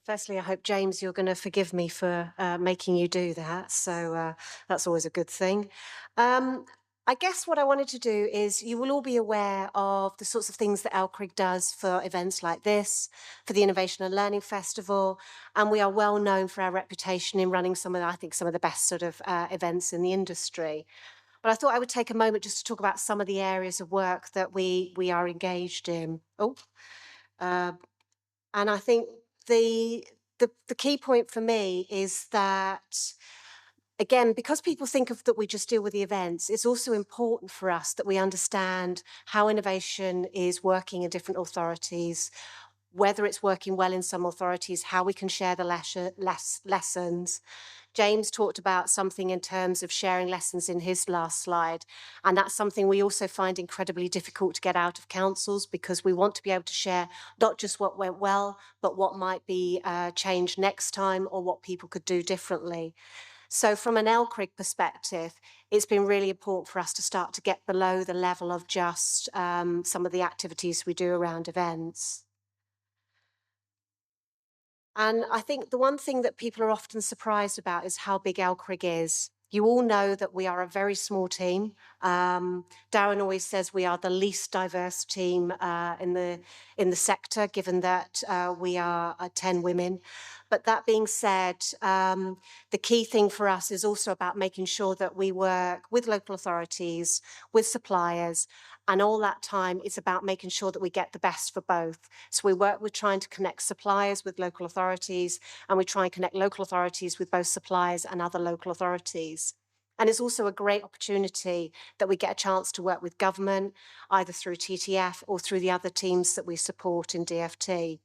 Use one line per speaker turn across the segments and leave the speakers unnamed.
Firstly, I hope, James, you're going to forgive me for making you do that. So that's always a good thing. I guess what I wanted to do is you will all be aware of the sorts of things that LCRIG does for events like this, for the Innovation and Learning Festival, and we are well known for our reputation in running some of the best sort of events in the industry. But I thought I would take a moment just to talk about some of the areas of work that we are engaged in. And I think the key point for me is that, again, because people think of that we just deal with the events, it's also important for us that we understand how innovation is working in different authorities, whether it's working well in some authorities, how we can share the lessons. James talked about something in terms of sharing lessons in his last slide, and that's something we also find incredibly difficult to get out of councils, because we want to be able to share not just what went well, but what might be changed next time or what people could do differently. So from an LCRIG perspective, it's been really important for us to start to get below the level of just some of the activities we do around events. And I think the one thing that people are often surprised about is how big LCRIG is. You all know that we are a very small team. Darren always says we are the least diverse team in the sector, given that we are 10 women. But that being said, the key thing for us is also about making sure that we work with local authorities, with suppliers, and all that time it's about making sure that we get the best for both. So we work with trying to connect suppliers with local authorities, and we try and connect local authorities with both suppliers and other local authorities. And it's also a great opportunity that we get a chance to work with government, either through TTF or through the other teams that we support in DFT.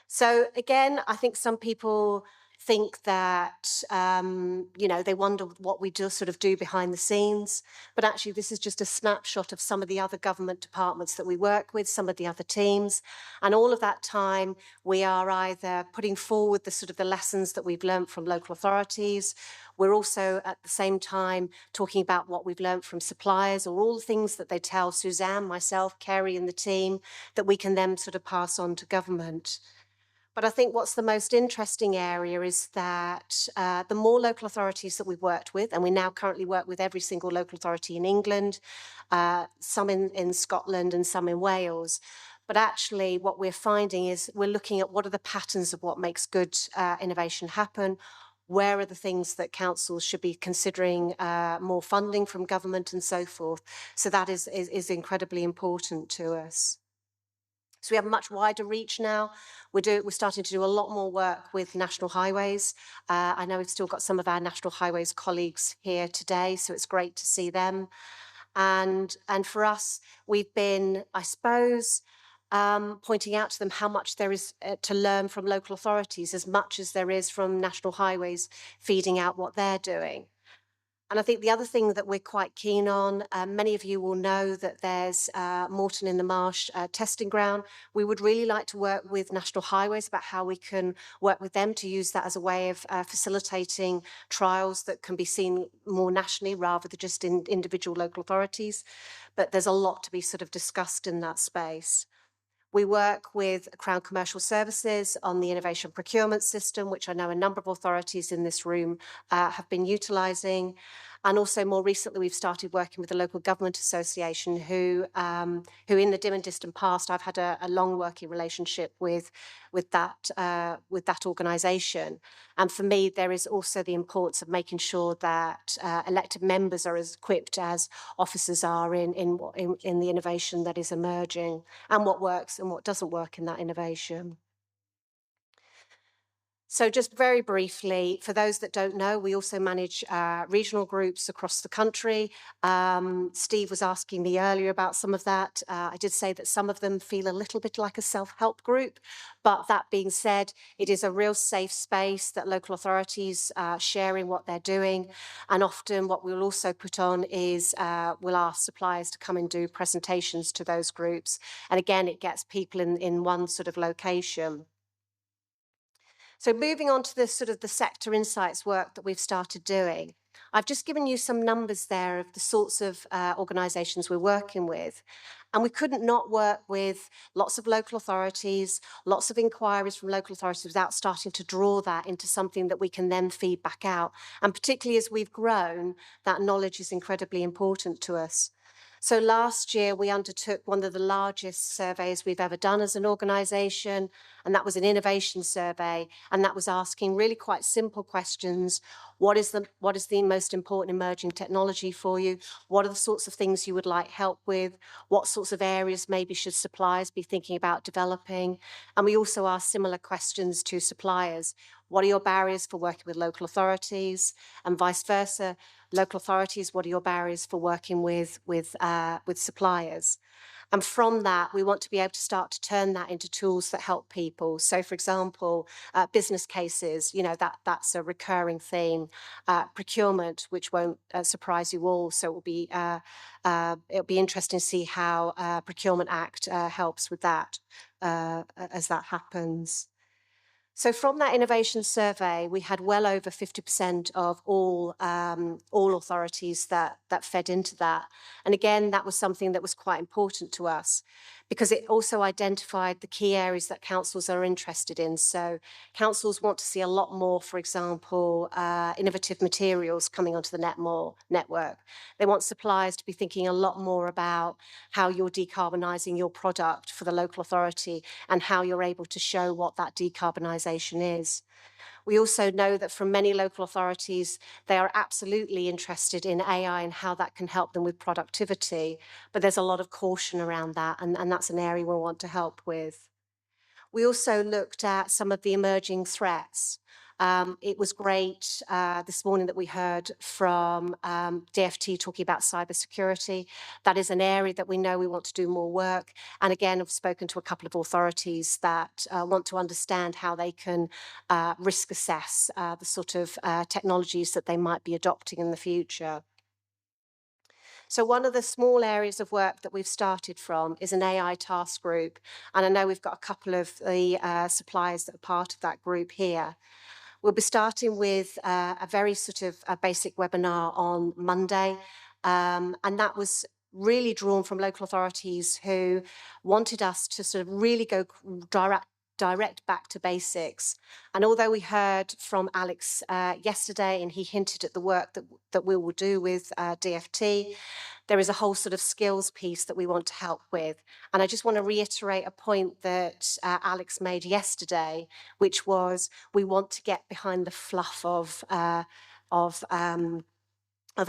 So again, I think some people think that, they wonder what we do behind the scenes. But actually, this is just a snapshot of some of the other government departments that we work with, some of the other teams. And all of that time, we are either putting forward the lessons that we've learned from local authorities. We're also at the same time talking about what we've learned from suppliers, or all the things that they tell Suzanne, myself, Kerry and the team, that we can then pass on to government. But I think what's the most interesting area is that the more local authorities that we've worked with, and we now currently work with every single local authority in England, some in Scotland and some in Wales. But actually what we're finding is we're looking at what are the patterns of what makes good innovation happen. Where are the things that councils should be considering more funding from government and so forth. So that is incredibly important to us. So we have a much wider reach now. We're starting to do a lot more work with national highways. I know we've still got some of our national highways colleagues here today, so it's great to see them. And for us, we've been, I suppose, pointing out to them how much there is to learn from local authorities, as much as there is from national highways feeding out what they're doing. And I think the other thing that we're quite keen on, many of you will know that there's Moreton in the Marsh testing ground. We would really like to work with National Highways about how we can work with them to use that as a way of facilitating trials that can be seen more nationally rather than just in individual local authorities. But there's a lot to be discussed in that space. We work with Crown Commercial Services on the innovation procurement system, which I know a number of authorities in this room have been utilising. And also more recently, we've started working with the Local Government Association, who in the dim and distant past, I've had a long working relationship with that organisation. And for me, there is also the importance of making sure that elected members are as equipped as officers are in the innovation that is emerging, and what works and what doesn't work in that innovation. So just very briefly, for those that don't know, we also manage regional groups across the country. Steve was asking me earlier about some of that. I did say that some of them feel a little bit like a self-help group, but that being said, it is a real safe space that local authorities are sharing what they're doing. And often what we'll also put on is we'll ask suppliers to come and do presentations to those groups. And again, it gets people in one location. So moving on to the sector insights work that we've started doing, I've just given you some numbers there of the sorts of organisations we're working with. And we couldn't not work with lots of local authorities, lots of inquiries from local authorities without starting to draw that into something that we can then feed back out. And particularly as we've grown, that knowledge is incredibly important to us. So last year, we undertook one of the largest surveys we've ever done as an organisation, and that was an innovation survey, and that was asking really quite simple questions. What is the most important emerging technology for you? What are the sorts of things you would like help with? What sorts of areas maybe should suppliers be thinking about developing? And we also asked similar questions to suppliers. What are your barriers for working with local authorities? And vice versa, local authorities, what are your barriers for working with suppliers? And from that, we want to be able to start to turn that into tools that help people. So, for example, business cases, that's a recurring theme. Procurement, which won't surprise you all. So it'll be interesting to see how Procurement Act helps with that as that happens. So from that innovation survey, we had well over 50% of all authorities that fed into that. And again, that was something that was quite important to us because it also identified the key areas that councils are interested in. So councils want to see a lot more, for example, innovative materials coming onto the network. They want suppliers to be thinking a lot more about how you're decarbonising your product for the local authority and how you're able to show what that decarbonisation is. We also know that from many local authorities, they are absolutely interested in AI and how that can help them with productivity, but there's a lot of caution around that, and that's an area we want to help with. We also looked at some of the emerging threats. It was great this morning that we heard from DFT talking about cybersecurity. That is an area that we know we want to do more work. And again, I've spoken to a couple of authorities that want to understand how they can risk assess the sort of technologies that they might be adopting in the future. So one of the small areas of work that we've started from is an AI task group. And I know we've got a couple of the suppliers that are part of that group here. We'll be starting with a very sort of a basic webinar on Monday. And that was really drawn from local authorities who wanted us to sort of really go direct back to basics. And although we heard from Alex yesterday and he hinted at the work that we will do with DFT, there is a whole sort of skills piece that we want to help with. And I just want to reiterate a point that Alex made yesterday, which was we want to get behind the fluff of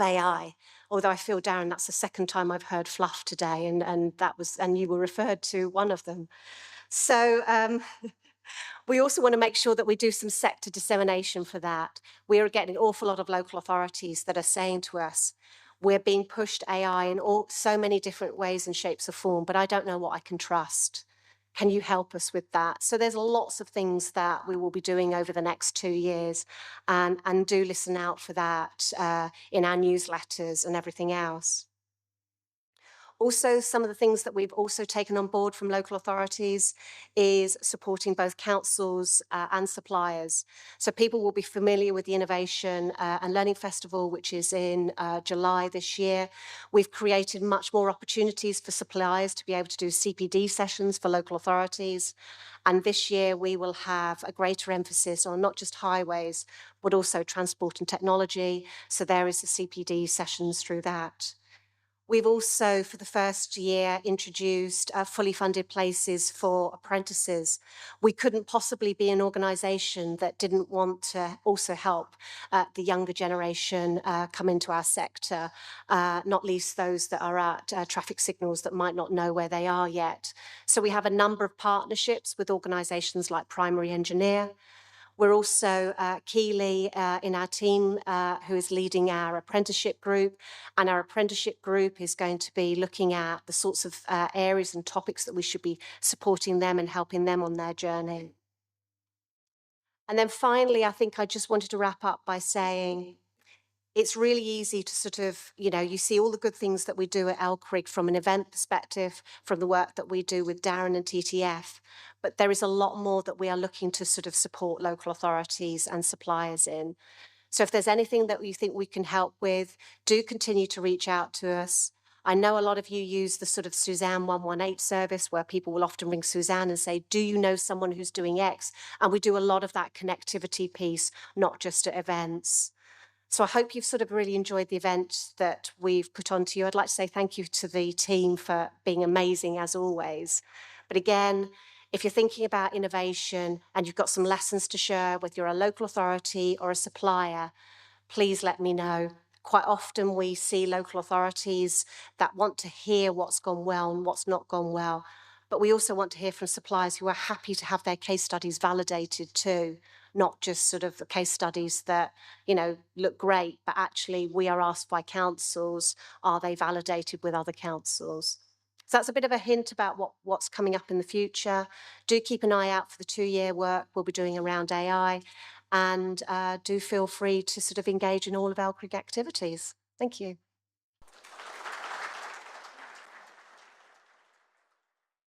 AI. Although I feel, Darren, that's the second time I've heard fluff today, and you were referred to one of them. So we also want to make sure that we do some sector dissemination for that. We are getting an awful lot of local authorities that are saying to us, we're being pushed AI in so many different ways and shapes of form, but I don't know what I can trust. Can you help us with that? So there's lots of things that we will be doing over the next 2 years, and do listen out for that in our newsletters and everything else. Also, some of the things that we've also taken on board from local authorities is supporting both councils and suppliers. So people will be familiar with the Innovation and Learning Festival, which is in July this year. We've created much more opportunities for suppliers to be able to do CPD sessions for local authorities. And this year we will have a greater emphasis on not just highways, but also transport and technology. So there is the CPD sessions through that. We've also, for the first year, introduced fully funded places for apprentices. We couldn't possibly be an organisation that didn't want to also help the younger generation come into our sector, not least those that are at traffic signals that might not know where they are yet. So we have a number of partnerships with organisations like Primary Engineer. We're also Keely in our team who is leading our apprenticeship group, and our apprenticeship group is going to be looking at the sorts of areas and topics that we should be supporting them and helping them on their journey. And then finally, I think I just wanted to wrap up by saying it's really easy to sort of, you see all the good things that we do at LCRIG from an event perspective, from the work that we do with Darren and TTF, but there is a lot more that we are looking to sort of support local authorities and suppliers in. So if there's anything that you think we can help with, do continue to reach out to us. I know a lot of you use the sort of Suzanne 118 service where people will often ring Suzanne and say, do you know someone who's doing X? And we do a lot of that connectivity piece, not just at events. So I hope you've sort of really enjoyed the event that we've put on to you. I'd like to say thank you to the team for being amazing as always. But again, if you're thinking about innovation and you've got some lessons to share, whether you're a local authority or a supplier, please let me know. Quite often we see local authorities that want to hear what's gone well and what's not gone well. But we also want to hear from suppliers who are happy to have their case studies validated too, not just sort of the case studies that, look great, but actually we are asked by councils, are they validated with other councils? So that's a bit of a hint about what's coming up in the future. Do keep an eye out for the 2-year work we'll be doing around AI, and do feel free to sort of engage in all of LCRIG activities. Thank you.